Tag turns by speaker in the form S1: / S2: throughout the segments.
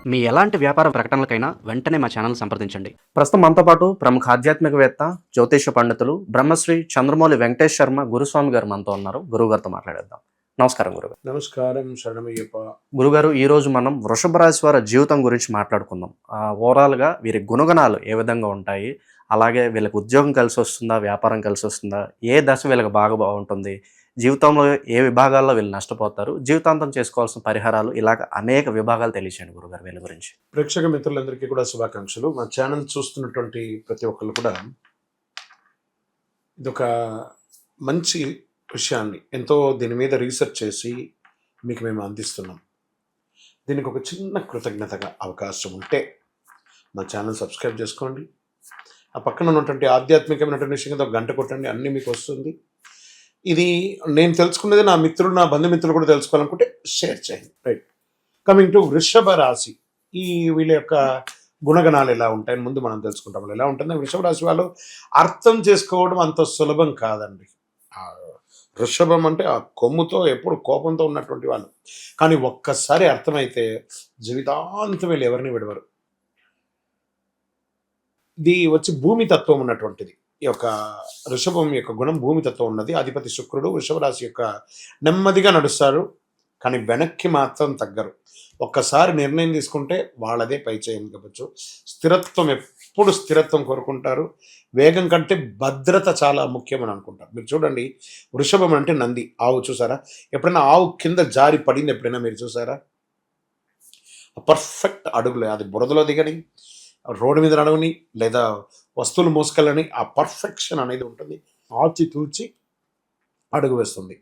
S1: మీ ఎలాంటి వ్యాపార ప్రకటనలకైనా వెంటనే మా ఛానల్ సంప్రదించండి.
S2: ప్రస్తుతం మనతో పాటు ప్రముఖ ఆధ్యాత్మికవేత్త, జ్యోతిష పండితులు బ్రహ్మశ్రీ చంద్రమౌళి వెంకటేష్ శర్మ గురుస్వామి గారు మనతో ఉన్నారు. గురుగారితో మాట్లాడేద్దాం. నమస్కారం గురుగారు.
S3: నమస్కారం, శరణమయ్యప్ప.
S2: గురుగారు, ఈ రోజు మనం వృషభ రాశి వారి జీవితం గురించి మాట్లాడుకుందాం. ఓవరాల్గా వీరి గుణగణాలు ఏ విధంగా ఉంటాయి, అలాగే వీళ్ళకి ఉద్యోగం కలిసి వస్తుందా, వ్యాపారం కలిసి వస్తుందా, ఏ దశ వీళ్ళకి బాగా బాగుంటుంది, జీవితంలో ఏ విభాగాల్లో వీళ్ళు నష్టపోతారు, జీవితాంతం చేసుకోవాల్సిన పరిహారాలు, ఇలాగ అనేక విభాగాలు తెలియచేయండి గురుగారు వీళ్ళ గురించి.
S3: ప్రేక్షక మిత్రులందరికీ కూడా శుభాకాంక్షలు. మా ఛానల్ చూస్తున్నటువంటి ప్రతి ఒక్కళ్ళు కూడా ఇదొక మంచి విషయాన్ని ఎంతో దీని మీద రీసెర్చ్ చేసి మీకు మేము అందిస్తున్నాం. దీనికి ఒక చిన్న కృతజ్ఞతగా అవకాశం ఉంటే మా ఛానల్ సబ్స్క్రైబ్ చేసుకోండి. ఆ పక్కన ఉన్నటువంటి ఆధ్యాత్మికమైనటువంటి విషయం ఒక గంట కొట్టండి, అన్నీ మీకు వస్తుంది. ఇది నేను తెలుసుకున్నది నా మిత్రులు, నా బంధుమిత్రులు కూడా తెలుసుకోవాలనుకుంటే షేర్ చేయండి. రైట్, కమింగ్ టు వృషభ రాశి. ఈ వీళ్ళ యొక్క గుణగణాలు ఎలా ఉంటాయని ముందు మనం తెలుసుకుంటాం. ఎలా ఉంటుంది వృషభ రాశి వాళ్ళు అర్థం చేసుకోవడం అంత సులభం కాదండి. వృషభం అంటే ఆ కొమ్ముతో ఎప్పుడు కోపంతో ఉన్నటువంటి వాళ్ళు, కానీ ఒక్కసారి అర్థమైతే జీవితాంతం వీళ్ళు ఎవరిని విడవరు. ఇది వచ్చి భూమి తత్వం ఉన్నటువంటిది. ఈ యొక్క వృషభం యొక్క గుణం భూమి తత్వం ఉన్నది. అధిపతి శుక్రుడు వృషభ రాశి యొక్క నెమ్మదిగా నడుస్తారు, కానీ వెనక్కి మాత్రం తగ్గరు. ఒక్కసారి నిర్ణయం తీసుకుంటే వాళ్ళదే పై చేయని చెప్పచ్చు. స్థిరత్వం, ఎప్పుడు స్థిరత్వం కోరుకుంటారు. వేగం కంటే భద్రత చాలా ముఖ్యమని అనుకుంటారు. మీరు చూడండి, వృషభం అంటే నంది, ఆవు చూసారా? ఎప్పుడైనా ఆవు కింద జారి పడింది ఎప్పుడైనా మీరు చూసారా? పర్ఫెక్ట్ అడుగులే, అది బురదలో దిగని, రోడ్డు మీద నడవని, లేదా వస్తువులు మోసుకెళ్ళని, ఆ పర్ఫెక్షన్ అనేది ఉంటుంది. ఆచి తూచి అడుగు వేస్తుంది,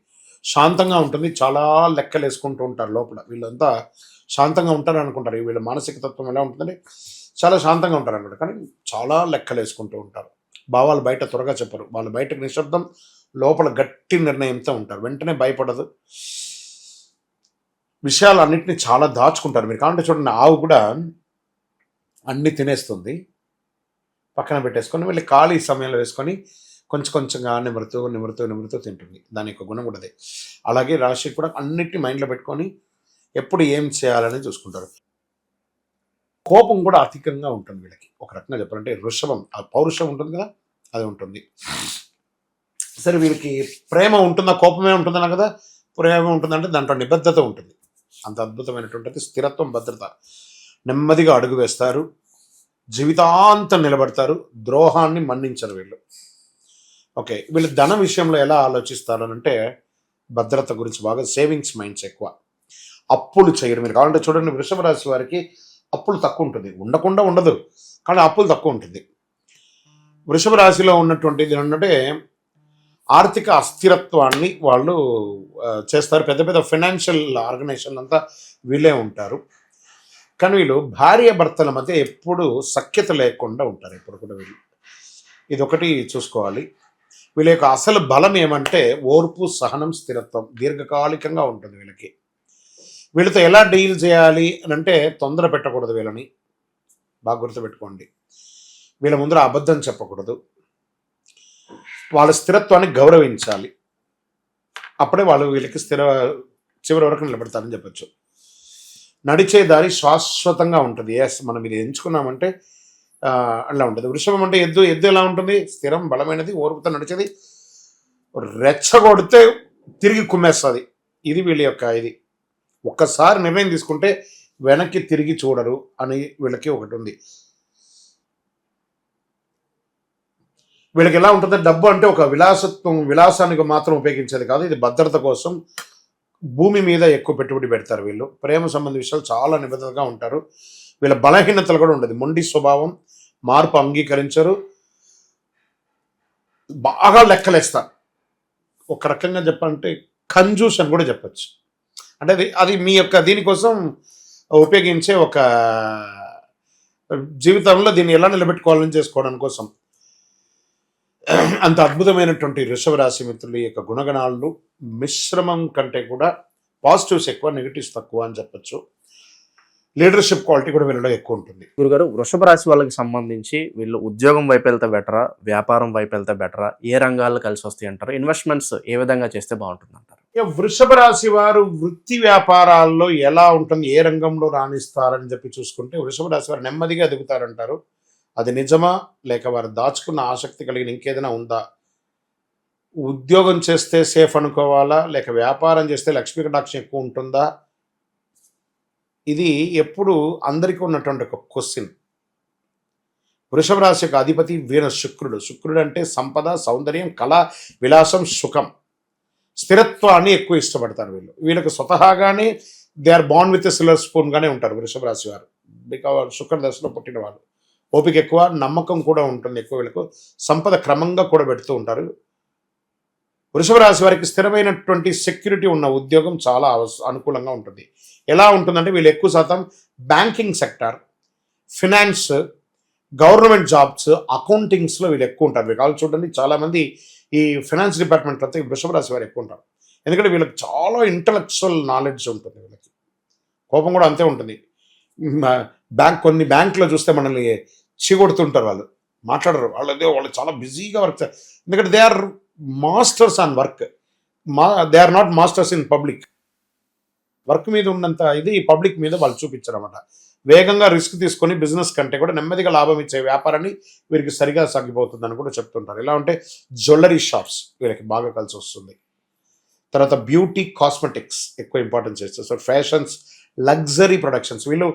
S3: శాంతంగా ఉంటుంది. చాలా లెక్కలు వేసుకుంటూ ఉంటారు లోపల. వీళ్ళంతా శాంతంగా ఉంటారు అనుకుంటారు. వీళ్ళ మానసిక తత్వం ఎలా ఉంటుందంటే చాలా శాంతంగా ఉంటారు అనమాట, కానీ చాలా లెక్కలు వేసుకుంటూ ఉంటారు. భావాలు బయట త్వరగా చెప్పరు. వాళ్ళు బయటకు నిశ్శబ్దం, లోపల గట్టి నిర్ణయంతో ఉంటారు. వెంటనే భయపడదు. విషయాలు అన్నింటినీ చాలా దాచుకుంటారు. మీరు కావాలంటే చూడండి, ఆవు కూడా అన్నీ తినేస్తుంది, పక్కన పెట్టేసుకొని వెళ్ళి ఖాళీ సమయంలో వేసుకొని కొంచెం కొంచెంగా నిమురుతూ నిమురుతూ నిమురుతూ తింటుంది. దాని యొక్క గుణం కూడా అదే. అలాగే రాశి కూడా అన్నిటిని మైండ్లో పెట్టుకొని ఎప్పుడు ఏం చేయాలని చూసుకుంటారు. కోపం కూడా అధికంగా ఉంటుంది వీళ్ళకి. ఒక రకంగా చెప్పాలంటే వృషభం ఆ పౌరుషం ఉంటుంది కదా, అది ఉంటుంది. సరే, వీళ్ళకి ప్రేమ ఉంటుందా, కోపమే ఉంటుందన్నా కదా? ప్రేమ ఉంటుందంటే దాంట్లో నిబద్ధత ఉంటుంది. అంత అద్భుతమైనటువంటిది స్థిరత్వం, భద్రత. నెమ్మదిగా అడుగు వేస్తారు, జీవితాంతం నిలబడతారు, ద్రోహాన్ని మన్నించరు వీళ్ళు. ఓకే, వీళ్ళు ధన విషయంలో ఎలా ఆలోచిస్తారు అంటే భద్రత గురించి బాగా, సేవింగ్స్ మైండ్స్ ఎక్కువ. అప్పులు చేయరు. మీరు కావాలంటే చూడండి, వృషభ రాశి వారికి అప్పులు తక్కువ ఉంటుంది. ఉండకుండా ఉండదు, కానీ అప్పులు తక్కువ ఉంటుంది. వృషభ రాశిలో ఉన్నటువంటిది ఏంటంటే ఆర్థిక అస్థిరత్వాన్ని వాళ్ళు చేస్తారు. పెద్ద పెద్ద ఫైనాన్షియల్ ఆర్గనైజేషన్ అంతా వీళ్ళే ఉంటారు. కానీ వీళ్ళు భార్య భర్తల మధ్య ఎప్పుడు సఖ్యత లేకుండా ఉంటారు. ఎప్పుడు కూడా వీళ్ళు ఇదొకటి చూసుకోవాలి. వీళ్ళ యొక్క అసలు బలం ఏమంటే ఓర్పు, సహనం, స్థిరత్వం. దీర్ఘకాలికంగా ఉంటుంది వీళ్ళకి. వీళ్ళతో ఎలా డీల్ చేయాలి అని అంటే తొందర పెట్టకూడదు వీళ్ళని, బాగా గుర్తుపెట్టుకోండి. వీళ్ళ ముందర అబద్ధం చెప్పకూడదు. వాళ్ళ స్థిరత్వాన్ని గౌరవించాలి. అప్పుడే వాళ్ళు వీళ్ళకి చివరి వరకు నిలబెడతారని చెప్పచ్చు. నడిచే దారి శాశ్వతంగా ఉంటుంది. మనం ఇది ఎంచుకున్నామంటే అలా ఉంటుంది. వృషభం అంటే ఎద్దు. ఎద్దు ఎలా ఉంటుంది? స్థిరం, బలమైనది, ఓర్పుతో నడిచేది. రెచ్చగొడితే తిరిగి కుమ్మేస్తుంది. ఇది వీళ్ళ యొక్క ఇది. ఒక్కసారి నిర్ణయం తీసుకుంటే వెనక్కి తిరిగి చూడరు అని వీళ్ళకి ఒకటి ఉంది. వీళ్ళకి ఎలా ఉంటుంది? డబ్బు అంటే ఒక విలాసానికి మాత్రం ఉపయోగించేది కాదు. ఇది భద్రత కోసం భూమి మీద ఎక్కువ పెట్టుబడి పెడతారు వీళ్ళు. ప్రేమ సంబంధ విషయాలు చాలా నిబద్ధతగా ఉంటారు. వీళ్ళ బలహీనతలు కూడా ఉండదు. మొండి స్వభావం, మార్పు అంగీకరించరు, బాగా లెక్కలేస్తారు. ఒక రకంగా చెప్పాలంటే కంజూస్ అని కూడా చెప్పచ్చు. అంటే అది మీ యొక్క దీనికోసం ఉపయోగించే ఒక జీవితంలో దీన్ని ఎలా నిలబెట్టుకోవాలని చేసుకోవడం కోసం. అంత అద్భుతమైనటువంటి వృషభ రాశి మిత్రుల యొక్క గుణగణాలు మిశ్రమం కంటే కూడా పాజిటివ్స్ ఎక్కువ, నెగిటివ్స్ తక్కువ అని చెప్పచ్చు. లీడర్షిప్ క్వాలిటీ కూడా వీళ్ళలో ఎక్కువ ఉంటుంది.
S2: గురుగారు, వృషభ రాశి వాళ్ళకి సంబంధించి వీళ్ళు ఉద్యోగం వైపు వెళ్తే బెటరా, వ్యాపారం వైపు వెళ్తే బెటరా, ఏ రంగాల్లో కలిసి వస్తాయి అంటారు? ఇన్వెస్ట్మెంట్స్ ఏ విధంగా చేస్తే బాగుంటుంది అంటారు?
S3: ఇక వృషభ రాశి వారు వృత్తి వ్యాపారాల్లో ఎలా ఉంటుంది, ఏ రంగంలో రాణిస్తారని చెప్పి చూసుకుంటే వృషభ రాశి వారు నెమ్మదిగా ఎదుగుతారంటారు. అది నిజమా, లేక వారు దాచుకున్న ఆసక్తి కలిగిన ఇంకేదైనా ఉందా? ఉద్యోగం చేస్తే సేఫ్ అనుకోవాలా, లేక వ్యాపారం చేస్తే లక్ష్మీ కటాక్షం ఎక్కువ ఉంటుందా? ఇది ఎప్పుడు అందరికీ ఉన్నటువంటి ఒక క్వశ్చన్. వృషభ రాశి యొక్క అధిపతి శుక్రుడు. శుక్రుడు అంటే సంపద, సౌందర్యం, కళ, విలాసం, సుఖం, స్థిరత్వాన్ని ఎక్కువ ఇష్టపడతారు వీళ్ళకి స్వతహాగానే దే ఆర్ బాండ్ విత్ సిల్వర్ స్పూన్ గానే ఉంటారు వృషభ రాశి వారు. బికాజ్ శుక్ర దశలో పుట్టిన వాళ్ళు. ఓపిక ఎక్కువ, నమ్మకం కూడా ఉంటుంది ఎక్కువ. వీళ్ళకు సంపద క్రమంగా కూడా పెడుతూ ఉంటారు. వృషభ రాశి వారికి స్థిరమైనటువంటి సెక్యూరిటీ ఉన్న ఉద్యోగం చాలా అనుకూలంగా ఉంటుంది. ఎలా ఉంటుందంటే వీళ్ళు ఎక్కువ శాతం banking sector, finance, government jobs, అకౌంటింగ్స్లో వీళ్ళు ఎక్కువ ఉంటారు. మీరు కావాలి చూడండి, చాలామంది ఈ ఫైనాన్స్ డిపార్ట్మెంట్ అంతా వృషభ రాశి వారు ఎక్కువ ఉంటారు. ఎందుకంటే వీళ్ళకి చాలా ఇంటలెక్చువల్ నాలెడ్జ్ ఉంటుంది. వీళ్ళకి కోపం కూడా అంతే ఉంటుంది. కొన్ని బ్యాంకులో చూస్తే మనల్ని చీకొడుతుంటారు, వాళ్ళు మాట్లాడరు, వాళ్ళు చాలా బిజీగా వర్క్. ఎందుకంటే they are masters on work, they are not masters in public. Work మీద ఉన్నంత ఇది పబ్లిక్ మీద వాళ్ళు చూపించారు అన్నమాట. వేగంగా రిస్క్ తీసుకొని బిజినెస్ కంటే కూడా నెమ్మదిగా లాభం ఇచ్చే వ్యాపారాన్ని వీరికి సరిగా సాగిపోతుందని కూడా చెప్తుంటారు. ఎలా అంటే జ్యువెలరీ షాప్స్ వీళ్ళకి బాగా కలిసి వస్తుంది. తర్వాత బ్యూటీ, కాస్మెటిక్స్ ఎక్కువ ఇంపార్టెన్స్ ఇస్తారు. సో ఫ్యాషన్స్, లగ్జరీ ప్రొడక్షన్స్, వీళ్ళు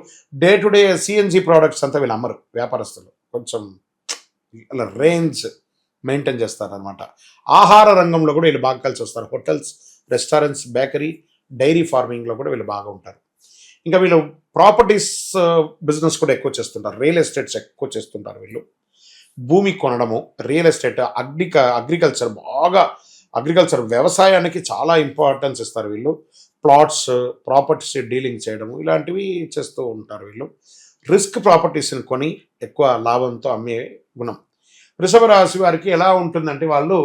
S3: day to day CNG products అంతా వీళ్ళు అమ్మరు. వ్యాపారస్తులు కొంచెం అలా రేంజ్ మెయింటైన్ చేస్తారనమాట. ఆహార రంగంలో కూడా వీళ్ళు బాగా కలిసి వస్తారు. హోటల్స్, రెస్టారెంట్స్, బేకరీ, డైరీ ఫార్మింగ్లో కూడా వీళ్ళు బాగా ఉంటారు. ఇంకా వీళ్ళు ప్రాపర్టీస్ బిజినెస్ కూడా ఎక్కువ చేస్తుంటారు. రియల్ ఎస్టేట్స్ ఎక్కువ చేస్తుంటారు వీళ్ళు. భూమి కొనడము, రియల్ ఎస్టేట్, అగ్రికల్చర్ వ్యవసాయానికి చాలా ఇంపార్టెన్స్ ఇస్తారు వీళ్ళు. ప్లాట్స్, ప్రాపర్టీస్ డీలింగ్ చేయడము ఇలాంటివి చేస్తూ ఉంటారు వీళ్ళు. రిస్క్ ప్రాపర్టీస్ని కొని ఎక్కువ లాభంతో అమ్మే గుణం. వృషభ రాశి వారికి ఎలా ఉంటుందంటే వాళ్ళు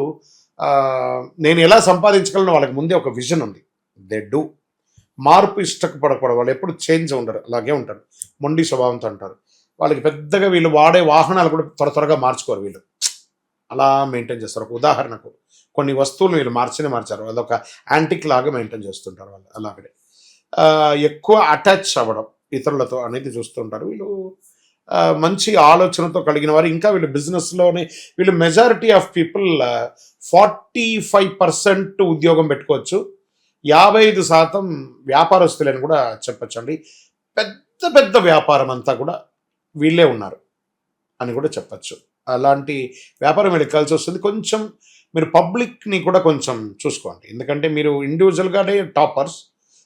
S3: నేను ఎలా సంపాదించగలను వాళ్ళకి ముందే ఒక విజన్ ఉంది. They do. మార్పు ఇష్టపడకూడదు, వాళ్ళు ఎప్పుడు చేంజ్ ఉండరు, అలాగే ఉంటారు. మొండి స్వభావంతో అంటారు. వాళ్ళకి పెద్దగా వీళ్ళు వాడే వాహనాలు కూడా త్వరగా మార్చుకోరు. వీళ్ళు అలా మెయింటైన్ చేస్తారు. ఒక ఉదాహరణకు కొన్ని వస్తువులు వీళ్ళు మార్చారు, అదొక యాంటిక్ లాగా మెయింటైన్ చేస్తుంటారు వాళ్ళు. అలాగే ఎక్కువ అటాచ్ అవ్వడం ఇతరులతో అనేది చూస్తుంటారు వీళ్ళు. మంచి ఆలోచనతో కలిగిన వారు. ఇంకా వీళ్ళు బిజినెస్లోనే వీళ్ళు మెజారిటీ ఆఫ్ పీపుల్ 45% ఉద్యోగం పెట్టుకోవచ్చు, 55% వ్యాపారస్తులని కూడా చెప్పచ్చండి. పెద్ద పెద్ద వ్యాపారం అంతా కూడా వీళ్ళే ఉన్నారు అని కూడా చెప్పచ్చు. అలాంటి వ్యాపారం వీళ్ళకి కలిసి వస్తుంది. కొంచెం మీరు పబ్లిక్ని కూడా కొంచెం చూసుకోండి. ఎందుకంటే మీరు ఇండివిజువల్గానే టాపర్స్,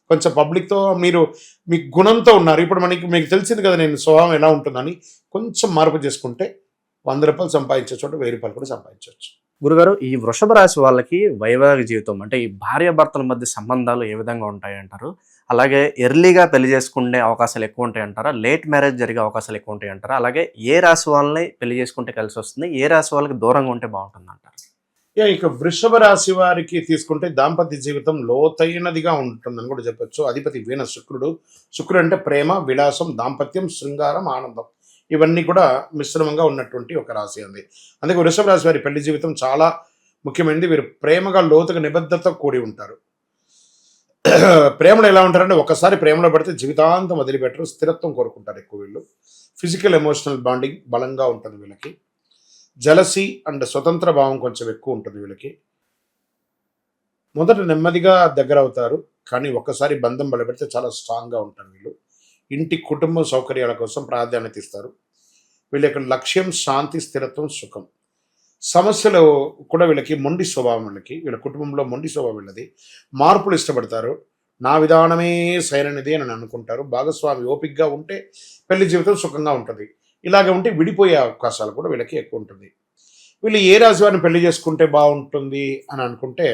S3: కొంచెం పబ్లిక్తో మీ గుణంతో ఉన్నారు. ఇప్పుడు మీకు తెలిసింది కదా నేను స్వభావం ఎలా ఉంటుందని. కొంచెం మార్పు చేసుకుంటే 100 రూపాయలు సంపాదించే చోట 1000 రూపాయలు కూడా సంపాదించవచ్చు.
S2: గురుగారు, ఈ వృషభ రాశి వాళ్ళకి వైవాహిక జీవితం అంటే ఈ భార్యాభర్తల మధ్య సంబంధాలు ఏ విధంగా ఉంటాయి అంటారు? అలాగే ఎర్లీగా పెళ్లి చేసుకునే అవకాశాలు ఎక్కువ ఉంటాయి అంటారా? లేట్ మ్యారేజ్ జరిగే అవకాశాలు ఎక్కువ ఉంటాయి అంటారా? అలాగే ఏ రాశి వాళ్ళని పెళ్లి చేసుకుంటే కలిసి వస్తుంది, ఏ రాశి వాళ్ళకి దూరంగా ఉంటే బాగుంటుంది అంటారు?
S3: ఇక వృషభ రాశి వారికి తీసుకుంటే దాంపత్య జీవితం లోతైనదిగా ఉంటుందని కూడా చెప్పొచ్చు. అధిపతి శుక్రుడు. శుక్రుడు అంటే ప్రేమ, విలాసం, దాంపత్యం, శృంగారం, ఆనందం ఇవన్నీ కూడా మిశ్రమంగా ఉన్నటువంటి ఒక రాశి అంది. అందుకే వృషభ రాశి వారి పెళ్లి జీవితం చాలా ముఖ్యమైనది. వీరు ప్రేమగా లోతుగా నిబద్ధతతో కూడి ఉంటారు. ప్రేమలో ఎలా ఉంటారంటే ఒకసారి ప్రేమలో పడితే జీవితాంతం వదిలిపెట్టరు, స్థిరత్వం కోరుకుంటారు ఎక్కువ వీళ్ళు. ఫిజికల్ ఎమోషనల్ బాండింగ్ బలంగా ఉంటుంది వీళ్ళకి. జలసీ అండ్ స్వతంత్ర భావం కొంచెం ఎక్కువ ఉంటుంది వీళ్ళకి. మొదట నెమ్మదిగా దగ్గర అవుతారు, కానీ ఒక్కసారి బంధం బలపెడితే చాలా స్ట్రాంగ్గా ఉంటారు వీళ్ళు. ఇంటి కుటుంబ సౌకర్యాల కోసం ప్రాధాన్యత ఇస్తారు. వీళ్ళ యొక్క లక్ష్యం శాంతి, స్థిరత్వం, సుఖం. సమస్యలు కూడా వీళ్ళకి మొండి స్వభావం. వీళ్ళ కుటుంబంలో మొండి స్వభావం వీళ్ళది. మార్పులు ఇష్టపడతారు. నా విధానమే సరైనది అని అనుకుంటారు. భాగస్వామి ఓపికగా ఉంటే పెళ్లి జీవితం సుఖంగా ఉంటుంది. ఇలాగే ఉంటే విడిపోయే అవకాశాలు కూడా వీళ్ళకి ఎక్కువ ఉంటుంది. వీళ్ళు ఏ రాశి వారిని పెళ్లి చేసుకుంటే బాగుంటుంది అని అనుకుంటే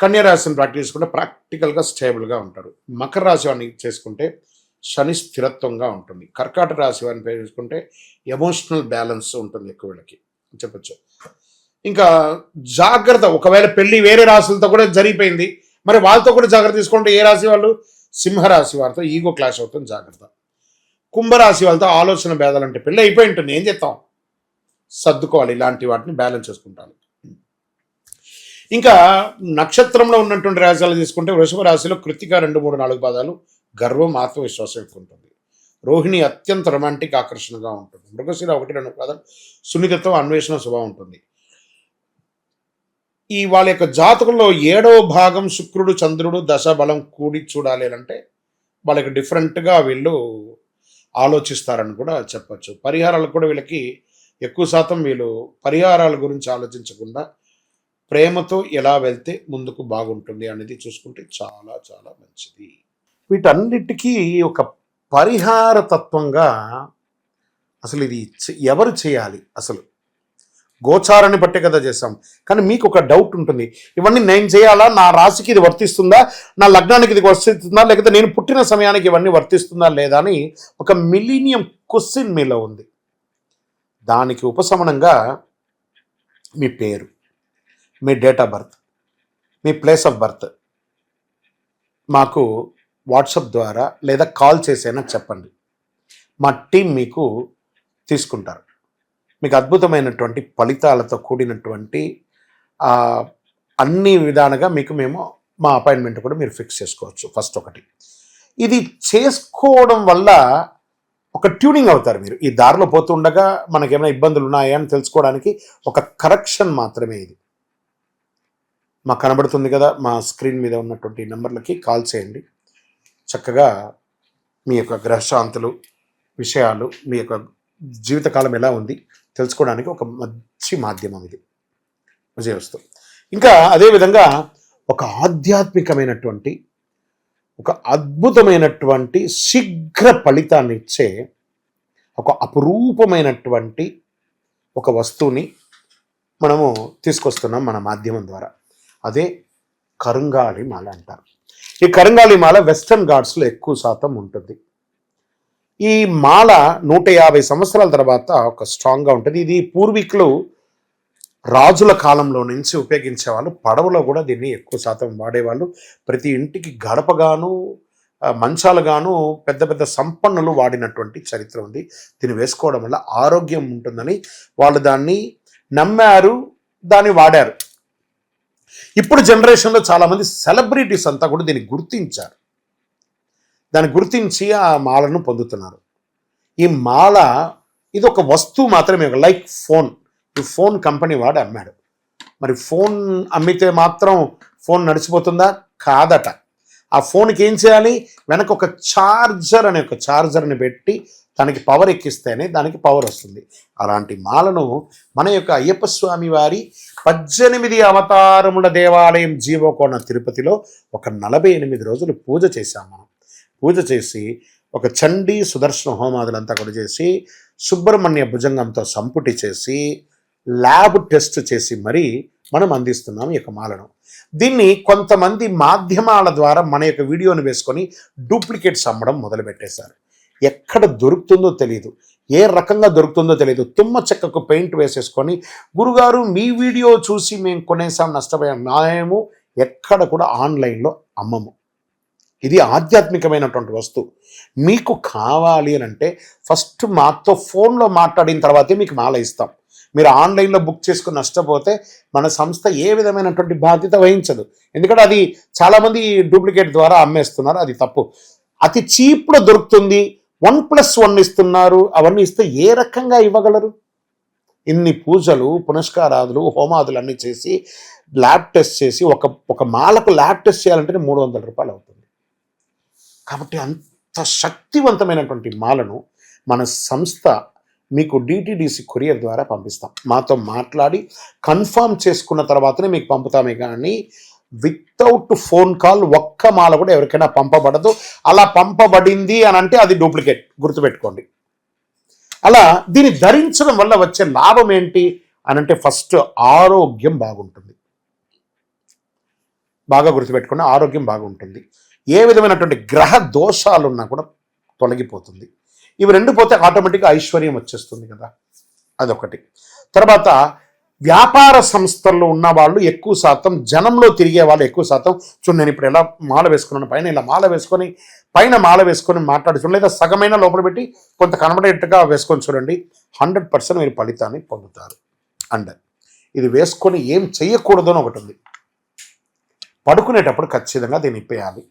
S3: కన్యా రాశిని ప్రాక్టీస్ చేసుకుంటే ప్రాక్టికల్గా స్టేబుల్గా ఉంటారు. మకర రాశి వారిని చేసుకుంటే శని స్థిరత్వంగా ఉంటుంది. కర్కాటక రాశి వారిని పెళ్లి చేసుకుంటే ఎమోషనల్ బ్యాలెన్స్ ఉంటుంది ఎక్కువ వీళ్ళకి చెప్పచ్చు. ఇంకా జాగ్రత్త, ఒకవేళ పెళ్లి వేరే రాశులతో కూడా జరిగిపోయింది, మరి వాళ్ళతో కూడా జాగ్రత్త తీసుకుంటే ఏ రాశి వాళ్ళు? సింహరాశి వారితో ఈగో క్లాష్ అవుతుంది, జాగ్రత్త. కుంభరాశి వాళ్ళతో ఆలోచన భేదాలు, అంటే పెళ్ళి అయిపోయి ఉంటుంది, ఏం చేస్తాం, సర్దుకోవాలి. ఇలాంటి వాటిని బ్యాలెన్స్ చేసుకుంటాను. ఇంకా నక్షత్రంలో ఉన్నటువంటి రాశులు తీసుకుంటే వృషభ రాశిలో కృత్తిక 2, 3, 4 పాదాలు గర్వం, ఆత్మవిశ్వాసం ఎక్కువ ఉంటుంది. రోహిణి అత్యంత రొమాంటిక్, ఆకర్షణగా ఉంటుంది. మృగశిర 1, 2 పాదాలు సున్నితత్వం, అన్వేషణ స్వభావం ఉంటుంది. ఈ వాళ్ళ యొక్క జాతకంలో 7వ భాగం శుక్రుడు, చంద్రుడు దశ బలం కూడి చూడాలి అంటే వాళ్ళకి డిఫరెంట్గా వీళ్ళు ఆలోచిస్తారని కూడా చెప్పచ్చు. పరిహారాలు కూడా వీళ్ళకి ఎక్కువ శాతం వీళ్ళు పరిహారాల గురించి ఆలోచించకుండా ప్రేమతో ఎలా వెళ్తే ముందుకు బాగుంటుంది అనేది చూసుకుంటే చాలా చాలా మంచిది. వీటన్నిటికీ ఒక పరిహార తత్వంగా అసలు ఇది ఎవరు చేయాలి? అసలు గోచారాన్ని బట్టే కదా చేస్తాం. కానీ మీకు ఒక డౌట్ ఉంటుంది, ఇవన్నీ నేను చేయాలా, నా రాశికి ఇది వర్తిస్తుందా, నా లగ్నానికి ఇది వర్తిస్తుందా, లేకపోతే నేను పుట్టిన సమయానికి ఇవన్నీ వర్తిస్తుందా లేదా అని ఒక మిలీనియం క్వశ్చన్ మీలో ఉంది. దానికి ఉపశమనంగా మీ పేరు, మీ డేట్ ఆఫ్ బర్త్, మీ ప్లేస్ ఆఫ్ బర్త్ మాకు వాట్సాప్ ద్వారా లేదా కాల్ చేసైనా చెప్పండి. మా టీం మీకు తీసుకుంటారు. మీకు అద్భుతమైనటువంటి ఫలితాలతో కూడినటువంటి అన్ని విధాలుగా మీకు మేము మా అపాయింట్మెంట్ కూడా మీరు ఫిక్స్ చేసుకోవచ్చు. ఫస్ట్ ఒకటి, ఇది చేసుకోవడం వల్ల ఒక ట్యూనింగ్ అవుతారు మీరు. ఈ దారిలో పోతుండగా మనకేమైనా ఇబ్బందులు ఉన్నాయా అని తెలుసుకోవడానికి ఒక కరెక్షన్ మాత్రమే ఇది. మాకు కనబడుతుంది కదా, మా స్క్రీన్ మీద ఉన్నటువంటి నెంబర్లకి కాల్ చేయండి. చక్కగా మీ యొక్క గ్రహశాంతులు విషయాలు, మీ యొక్క జీవితకాలం ఎలా ఉంది తెలుసుకోవడానికి ఒక మంచి మాధ్యమం ఇది. విజయవస్తు. ఇంకా అదేవిధంగా ఒక ఆధ్యాత్మికమైనటువంటి, ఒక అద్భుతమైనటువంటి శీఘ్ర ఫలితాన్ని ఇచ్చే ఒక అపురూపమైనటువంటి ఒక వస్తువుని మనము తీసుకొస్తున్నాం మన మాధ్యమం ద్వారా. అదే కరుంగాళి మాల అంటారు. ఈ కరుంగాళి మాల వెస్టర్న్ ఘాట్స్లో ఎక్కువ శాతం ఉంటుంది. ఈ మాల 150 సంవత్సరాల తర్వాత ఒక స్ట్రాంగ్గా ఉంటుంది. ఇది పూర్వీకులు రాజుల కాలంలో నుంచి ఉపయోగించేవాళ్ళు. పడవలో కూడా దీన్ని ఎక్కువ శాతం వాడేవాళ్ళు. ప్రతి ఇంటికి గడపగాను, మంచాలుగాను పెద్ద పెద్ద సంపన్నులు వాడినటువంటి చరిత్ర ఉంది. దీన్ని వేసుకోవడం వల్ల ఆరోగ్యం ఉంటుందని వాళ్ళు దాన్ని నమ్మారు, దాన్ని వాడారు. ఇప్పుడు జనరేషన్లో చాలామంది సెలబ్రిటీస్ అంతా కూడా దీన్ని గుర్తించారు. దాన్ని గుర్తించి ఆ మాలను పొందుతున్నారు. ఈ మాల ఇది ఒక వస్తువు మాత్రమే, లైక్ ఫోన్. ఈ ఫోన్ కంపెనీ వాడు అమ్మాడు. మరి ఫోన్ అమ్మితే మాత్రం ఫోన్ నడిచిపోతుందా? కాదట. ఆ ఫోన్కి ఏం చేయాలి? వెనక ఒక ఛార్జర్ అనే ఒక ఛార్జర్ని పెట్టి దానికి పవర్ ఎక్కిస్తేనే దానికి పవర్ వస్తుంది. అలాంటి మాలను మన యొక్క అయ్యప్ప స్వామి వారి 18 అవతారముల దేవాలయం జీవకోణ తిరుపతిలో ఒక 48 రోజులు పూజ చేశాం మనం. పూజ చేసి ఒక చండీ సుదర్శన హోమాదులంతా కూడా చేసి సుబ్రహ్మణ్య భుజంగంతో సంపుటి చేసి ల్యాబ్ టెస్ట్ చేసి మరీ మనం అందిస్తున్నాం ఈ యొక్క మాలను. దీన్ని కొంతమంది మాధ్యమాల ద్వారా మన యొక్క వీడియోని వేసుకొని డూప్లికేట్స్ అమ్మడం మొదలుపెట్టేశారు. ఎక్కడ దొరుకుతుందో తెలియదు, ఏ రకంగా దొరుకుతుందో తెలియదు. తుమ్మ చెక్కకు పెయింట్ వేసేసుకొని గురుగారు మీ వీడియో చూసి మేము కొనేసాం, నష్టపోయాం. మేము ఎక్కడ కూడా ఆన్లైన్లో అమ్మము. ఇది ఆధ్యాత్మికమైనటువంటి వస్తువు. మీకు కావాలి అని అంటే ఫస్ట్ మాతో ఫోన్లో మాట్లాడిన తర్వాతే మీకు మాల ఇస్తాం. మీరు ఆన్లైన్లో బుక్ చేసుకుని నష్టపోతే మన సంస్థ ఏ విధమైనటువంటి బాధ్యత వహించదు. ఎందుకంటే అది చాలామంది డూప్లికేట్ ద్వారా అమ్మేస్తున్నారు, అది తప్పు. అతి చీప్లో దొరుకుతుంది, 1+1 ఇస్తున్నారు. అవన్నీ ఇస్తే ఏ రకంగా ఇవ్వగలరు? ఇన్ని పూజలు, పునస్కారాదులు, హోమాదులు అన్నీ చేసి ల్యాబ్ టెస్ట్ చేసి ఒక మాలకు ల్యాబ్ టెస్ట్ చేయాలంటే 300 రూపాయలు అవుతుంది. కాబట్టి అంత శక్తివంతమైనటువంటి మాలను మన సంస్థ మీకు డిటిడిసి కొరియర్ ద్వారా పంపిస్తాం. మాతో మాట్లాడి కన్ఫర్మ్ చేసుకున్న తర్వాతనే మీకు పంపుతామే కానీ వితౌట్ ఫోన్ కాల్ ఒక్క మాల కూడా ఎవరికైనా పంపబడదు. అలా పంపబడింది అని అంటే అది డూప్లికేట్, గుర్తుపెట్టుకోండి. అలా దీన్ని ధరించడం వల్ల వచ్చే లాభం ఏంటి అని అంటే ఫస్ట్ ఆరోగ్యం బాగుంటుంది. బాగా గుర్తుపెట్టుకోండి, ఆరోగ్యం బాగుంటుంది. ఏ విధమైనటువంటి గ్రహ దోషాలున్నా కూడా తొలగిపోతుంది. ఇవి రెండు పోతే ఆటోమేటిక్గా ఐశ్వర్యం వచ్చేస్తుంది కదా, అదొకటి. తర్వాత వ్యాపార సంస్థల్లో ఉన్న వాళ్ళు ఎక్కువ శాతం, జనంలో తిరిగే వాళ్ళు ఎక్కువ శాతం, చూడండి నేను ఇప్పుడు ఎలా మాల వేసుకున్నాను, పైన ఇలా మాల వేసుకొని పైన మాల వేసుకొని మాట్లాడుతున్నాను, లేదా సగమైన లోపల పెట్టి కొంత కనబడేట్టుగా వేసుకొని చూడండి, 100% మీరు ఫలితాన్ని పొందుతారు. అండ్ ఇది వేసుకొని ఏం చెయ్యకూడదు అని ఒకటి ఉంది. పడుకునేటప్పుడు ఖచ్చితంగా దీన్ని ఇప్పేయాలి.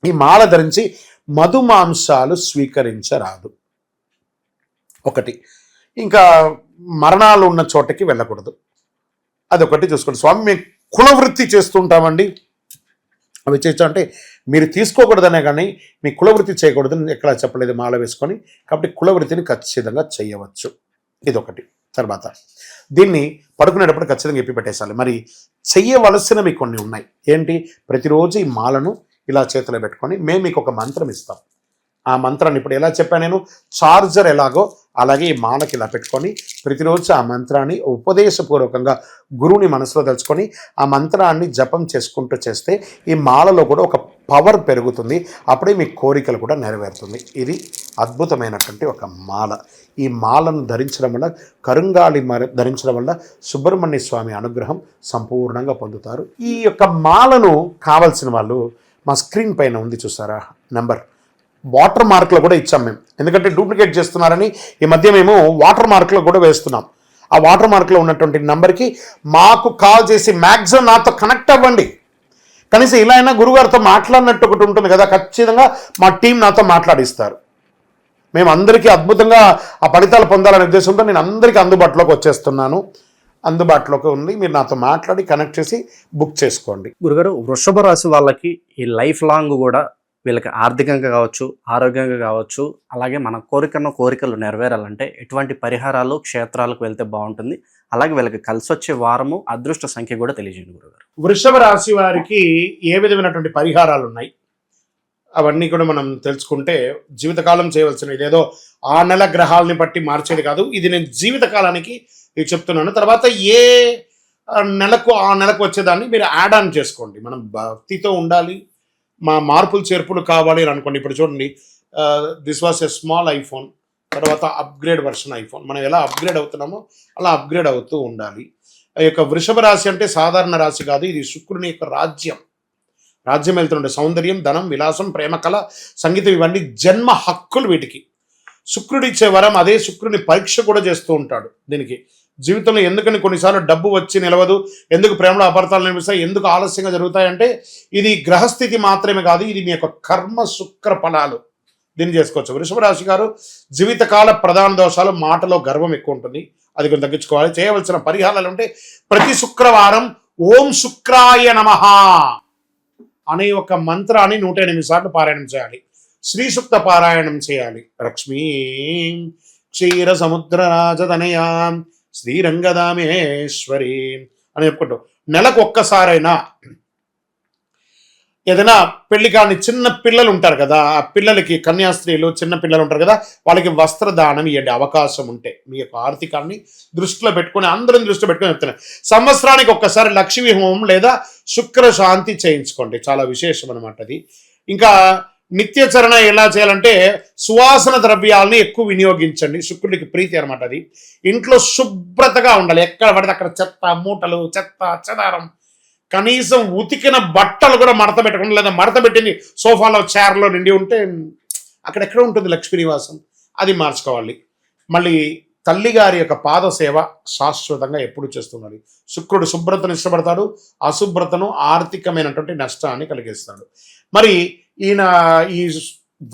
S3: ఈ మాల ధరించి మధుమాంసాలు స్వీకరించరాదు. ఒకటి. ఇంకా మరణాలు ఉన్న చోటకి వెళ్ళకూడదు. అదొకటి చూసుకోండి. స్వామి మేము కులవృత్తి చేస్తుంటామండి, అవి చేయొచ్చు అంటే మీరు తీసుకోకూడదనే కానీ మీ కులవృత్తి చేయకూడదని ఎక్కడ చెప్పలేదు మాల వేసుకొని. కాబట్టి కులవృత్తిని ఖచ్చితంగా చేయవచ్చు. ఇదొకటి. తర్వాత దీన్ని పడుకునేటప్పుడు ఖచ్చితంగా ఎప్పి పెట్టేసాలి. మరి చెయ్యవలసినవి కొన్ని ఉన్నాయి. ఏంటి? ప్రతిరోజు ఈ మాలను ఇలా చేతిలో పెట్టుకొని మేము మీకు ఒక మంత్రం ఇస్తాం. ఆ మంత్రాన్ని ఇప్పుడు ఎలా చెప్పాను నేను, చార్జర్ ఎలాగో అలాగే ఈ మాలకి ఇలా పెట్టుకొని ప్రతిరోజు ఆ మంత్రాన్ని ఉపదేశపూర్వకంగా గురువుని మనసులో తెలుసుకొని ఆ మంత్రాన్ని జపం చేసుకుంటూ చేస్తే ఈ మాలలో కూడా ఒక పవర్ పెరుగుతుంది. అప్పుడే మీ కోరికలు కూడా నెరవేరుతుంది. ఇది అద్భుతమైనటువంటి ఒక మాల. ఈ మాలను ధరించడం వల్ల, కరుంగాళి ధరించడం వల్ల సుబ్రహ్మణ్య స్వామి అనుగ్రహం సంపూర్ణంగా పొందుతారు. ఈ యొక్క మాలను కావాల్సిన వాళ్ళు మా స్క్రీన్ పైన ఉంది చూసారా నెంబర్, వాటర్ మార్క్లో కూడా ఇచ్చాం మేము. ఎందుకంటే డూప్లికేట్ చేస్తున్నారని ఈ మధ్య మేము వాటర్ మార్క్లో కూడా వేస్తున్నాం. ఆ వాటర్ మార్క్లో ఉన్నటువంటి నెంబర్కి మాకు కాల్ చేసి మ్యాక్సిమం నాతో కనెక్ట్ అవ్వండి. కనీసం ఇలా అయినా గురుగారితో మాట్లాడినట్టు ఒకటి ఉంటుంది కదా, ఖచ్చితంగా మా టీం నాతో మాట్లాడిస్తారు. మేము అందరికీ అద్భుతంగా ఆ ఫలితాలు పొందాలనే ఉద్దేశంతో నేను అందరికీ అందుబాటులోకి వచ్చేస్తున్నాను. అందుబాటులోకి ఉంది. మీరు నాతో మాట్లాడి కనెక్ట్ చేసి బుక్ చేసుకోండి.
S2: గురుగారు, వృషభ రాశి వాళ్ళకి ఈ లైఫ్ లాంగ్ కూడా వీళ్ళకి ఆర్థికంగా కావచ్చు, ఆరోగ్యంగా కావచ్చు, అలాగే మన కోరికలు నెరవేరాలంటే ఎటువంటి పరిహారాలు, క్షేత్రాలకు వెళ్తే బాగుంటుంది, అలాగే వీళ్ళకి కలిసి వచ్చే వారము, అదృష్ట సంఖ్య కూడా తెలియజేయండి గురుగారు.
S3: వృషభ రాశి వారికి ఏ విధమైనటువంటి పరిహారాలు ఉన్నాయి అవన్నీ కూడా మనం తెలుసుకుంటే, జీవితకాలం చేయవలసిన, ఇదేదో ఆ నెల గ్రహాలని బట్టి మార్చేది కాదు, ఇది నేను జీవితకాలానికి ఇది చెప్తున్నాను. తర్వాత ఏ నెలకు ఆ నెలకు వచ్చేదాన్ని మీరు యాడ్ ఆన్ చేసుకోండి. మనం భక్తితో ఉండాలి, మా మార్పులు చేర్పులు కావాలి అని అనుకోండి. ఇప్పుడు చూడండి, this was a small iPhone, తర్వాత అప్గ్రేడ్ వర్షన్ ఐఫోన్. మనం ఎలా అప్గ్రేడ్ అవుతున్నామో అలా అప్గ్రేడ్ అవుతూ ఉండాలి. ఆ యొక్క వృషభ రాశి అంటే సాధారణ రాశి కాదు, ఇది శుక్రుని యొక్క రాజ్యం వెళ్తుండే. సౌందర్యం, ధనం, విలాసం, ప్రేమ, కళ, సంగీతం ఇవన్నీ జన్మ హక్కులు వీటికి. శుక్రుడు ఇచ్చే వరం. అదే శుక్రుని పరీక్ష కూడా చేస్తూ ఉంటాడు దీనికి. జీవితంలో ఎందుకని కొన్నిసార్లు డబ్బు వచ్చి నిలవదు, ఎందుకు ప్రేమలో అపార్థాలు నిర్మిస్తాయి, ఎందుకు ఆలస్యంగా జరుగుతాయంటే ఇది గ్రహస్థితి మాత్రమే కాదు, ఇది మీ యొక్క కర్మ శుక్ర ఫలాలు. దీన్ని చేసుకోవచ్చు. వృషభ రాశి గారు జీవితకాల ప్రధాన దోషాలు, మాటలో గర్వం ఎక్కువ ఉంటుంది, అది కొంచెం తగ్గించుకోవాలి. చేయవలసిన పరిహారాలు అంటే ప్రతి శుక్రవారం ఓం శుక్రాయ నమః అనే ఒక మంత్రాన్ని 108 సార్లు పారాయణం చేయాలి. శ్రీ సూక్త పారాయణం చేయాలి. లక్ష్మీ క్షీర సముద్ర రాజదనయాం శ్రీరంగదామేశ్వరి అని చెప్పుకుంటూ నెలకు ఒక్కసారైనా ఏదైనా పెళ్లి కాని చిన్న పిల్లలు ఉంటారు కదా, ఆ పిల్లలకి, కన్యాస్త్రీలు చిన్న పిల్లలు ఉంటారు కదా, వాళ్ళకి వస్త్రదానం ఇవ్వండి అవకాశం ఉంటే. మీ యొక్క ఆర్థికాన్ని దృష్టిలో పెట్టుకుని, అందరం దృష్టిలో పెట్టుకుని చెప్తున్నాను. సంవత్సరానికి ఒక్కసారి లక్ష్మీ హోమం లేదా శుక్ర శాంతి చేయించుకోండి, చాలా విశేషం అనమాట అది. ఇంకా నిత్యచరణ ఎలా చేయాలంటే సువాసన ద్రవ్యాలని ఎక్కువ వినియోగించండి, శుక్రుడికి ప్రీతి అనమాట అది. ఇంట్లో శుభ్రతగా ఉండాలి, ఎక్కడ పడితే అక్కడ చెత్త మూటలు, చెత్త చెదారం, కనీసం ఉతికిన బట్టలు కూడా మడత పెట్టకుండా, లేదా మడత పెట్టింది సోఫాలో చైర్లో నిండి ఉంటే అక్కడెక్కడ ఉంటుంది లక్ష్మీ నివాసం, అది మార్చుకోవాలి. మళ్ళీ తల్లిగారి యొక్క పాద సేవ శాశ్వతంగా ఎప్పుడు చేస్తున్నది. శుక్రుడు శుభ్రతను ఇష్టపడతాడు, అశుభ్రతను ఆర్థికమైనటువంటి నష్టాన్ని కలిగిస్తాడు. మరి ఈయన ఈ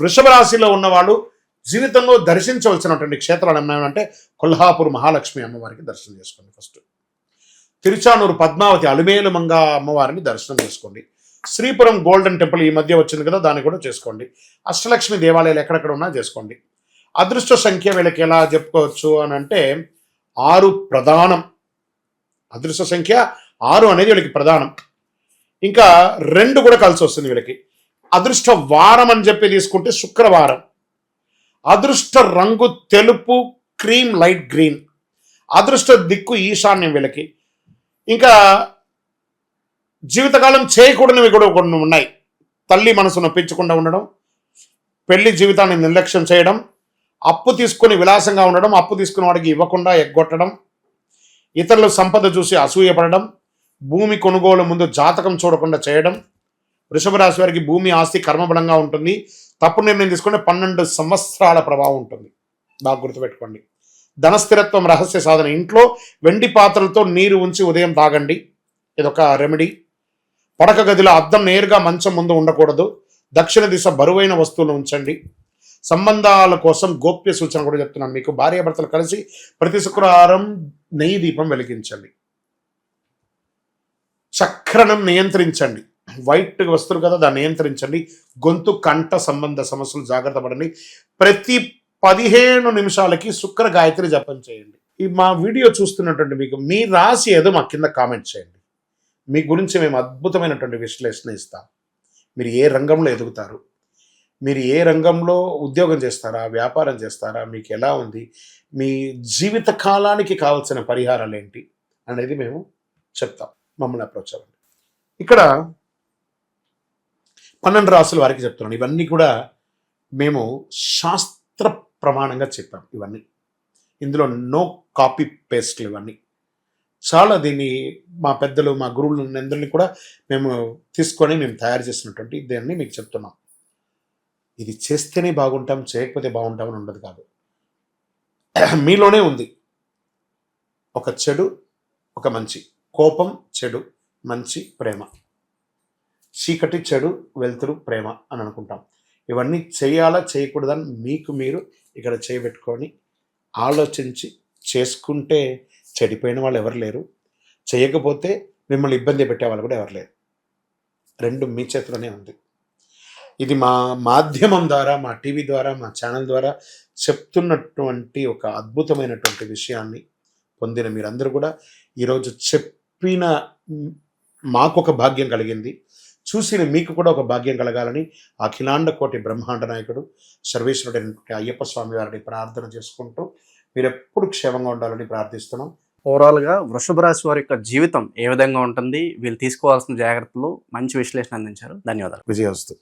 S3: వృషభ రాశిలో ఉన్నవాళ్ళు జీవితంలో దర్శించవలసినటువంటి క్షేత్రాలు ఏమంటే కొల్హాపూర్ మహాలక్ష్మి అమ్మవారికి దర్శనం చేసుకోండి. ఫస్ట్ తిరుచానూరు పద్మావతి అలుమేలు మంగ అమ్మవారిని దర్శనం చేసుకోండి. శ్రీపురం గోల్డెన్ టెంపుల్ ఈ మధ్య వచ్చింది కదా, దాన్ని కూడా చేసుకోండి. అష్టలక్ష్మి దేవాలయాలు ఎక్కడెక్కడ ఉన్నా చేసుకోండి. అదృష్ట సంఖ్య వీళ్ళకి ఎలా చెప్పుకోవచ్చు అని అంటే 6 ప్రధానం. అదృష్ట సంఖ్య 6 అనేది వీళ్ళకి ప్రధానం. ఇంకా 2 కూడా కలిసి వస్తుంది వీళ్ళకి. అదృష్ట వారం అని చెప్పి తీసుకుంటే శుక్రవారం. అదృష్ట రంగు తెలుపు, క్రీమ్, లైట్ గ్రీన్. అదృష్ట దిక్కు ఈశాన్యం వీళ్ళకి. ఇంకా జీవితకాలం చేయకూడనివి కూడా కొన్ని ఉన్నాయి. తల్లి మనసు నొప్పించకుండా ఉండడం, పెళ్లి జీవితాన్ని నిర్లక్ష్యం చేయడం, అప్పు తీసుకుని విలాసంగా ఉండడం, అప్పు తీసుకున్న వాడికి ఇవ్వకుండా ఎగ్గొట్టడం, ఇతరుల సంపద చూసి అసూయపడడం, భూమి కొనుగోలు ముందు జాతకం చూడకుండా చేయడం. వృషభ రాశి వారికి భూమి ఆస్తి కర్మబలంగా ఉంటుంది. తప్పు నిర్ణయం తీసుకుంటే 12 సంవత్సరాల ప్రభావం ఉంటుంది, బాగా గుర్తుపెట్టుకోండి. ధనస్థిరత్వం రహస్య సాధన. ఇంట్లో వెండి పాత్రలతో నీరు ఉంచి ఉదయం తాగండి, ఇదొక రెమెడీ. పడక గదిలో అద్దం నేరుగా మంచం ముందు ఉండకూడదు. దక్షిణ దిశ బరువైన వస్తువులు ఉంచండి. సంబంధాల కోసం గోప్య సూచన కూడా చెప్తున్నాను మీకు. భార్యాభర్తలు కలిసి ప్రతి శుక్రవారం నెయ్యి దీపం వెలిగించండి. చక్రణం నియంత్రించండి. వైట్ వస్తువులు కదా, దాన్ని నియంత్రించండి. గొంతు కంఠ సంబంధ సమస్యలు జాగ్రత్త పడండి. ప్రతి 15 నిమిషాలకి శుక్ర గాయత్రి జపం చేయండి. ఈ మా వీడియో చూస్తున్నటువంటి మీకు మీ రాశి ఏదో మా కింద కామెంట్ చేయండి. మీ గురించి మేము అద్భుతమైనటువంటి విశ్లేషణ ఇస్తాం. మీరు ఏ రంగంలో ఎదుగుతారు, మీరు ఏ రంగంలో ఉద్యోగం చేస్తారా, వ్యాపారం చేస్తారా, మీకు ఎలా ఉంది, మీ జీవిత కాలానికి కావాల్సిన పరిహారాలు ఏంటి అనేది మేము చెప్తాం. మమ్మల్ని అప్రోచ్ అవ్వండి. ఇక్కడ 12 రాసుల వారికి చెప్తున్నాను. ఇవన్నీ కూడా మేము శాస్త్ర ప్రమాణంగా చెప్పాం. ఇవన్నీ ఇందులో నో కాపీ పేస్ట్లు. ఇవన్నీ చాలా దీన్ని మా పెద్దలు, మా గురువులు అందరినీ కూడా మేము తీసుకొని మేము తయారు చేసినటువంటి దీన్ని మీకు చెప్తున్నాం. ఇది చేస్తేనే బాగుంటాం, చేయకపోతే బాగుంటాం అని ఉండదు కాదు. మీలోనే ఉంది ఒక చెడు, ఒక మంచి, కోపం చెడు, మంచి ప్రేమ, చీకటి చెడు, వెలుతురు ప్రేమ అని అనుకుంటాం. ఇవన్నీ చేయాలా చేయకూడదని మీకు మీరు ఇక్కడ చేయబెట్టుకొని ఆలోచించి చేసుకుంటే చెడిపోయిన వాళ్ళు ఎవరు లేరు, చేయకపోతే మిమ్మల్ని ఇబ్బంది పెట్టే వాళ్ళు కూడా ఎవరు లేరు. రెండు మీ చేతిలోనే ఉంది. ఇది మా మాధ్యమం ద్వారా, మా టీవీ ద్వారా, మా ఛానల్ ద్వారా చెప్తున్నటువంటి ఒక అద్భుతమైనటువంటి విషయాన్ని పొందిన మీరందరూ కూడా ఈరోజు చెప్పిన మాకు ఒక భాగ్యం కలిగింది, చూసిన మీకు కూడా ఒక భాగ్యం కలగాలని అఖిలాండ కోటి బ్రహ్మాండ నాయకుడు సర్వేశ్వరుడైనటువంటి అయ్యప్ప స్వామి వారిని ప్రార్థన చేసుకుంటూ మీరు ఎప్పుడు క్షేమంగా ఉండాలని ప్రార్థిస్తున్నాం.
S2: ఓవరాల్గా వృషభ రాశి వారి యొక్క జీవితం ఏ విధంగా ఉంటుంది, వీళ్ళు తీసుకోవాల్సిన జాగ్రత్తలు మంచి విశ్లేషణ అందించారు. ధన్యవాదాలు.
S3: విజయవస్తు.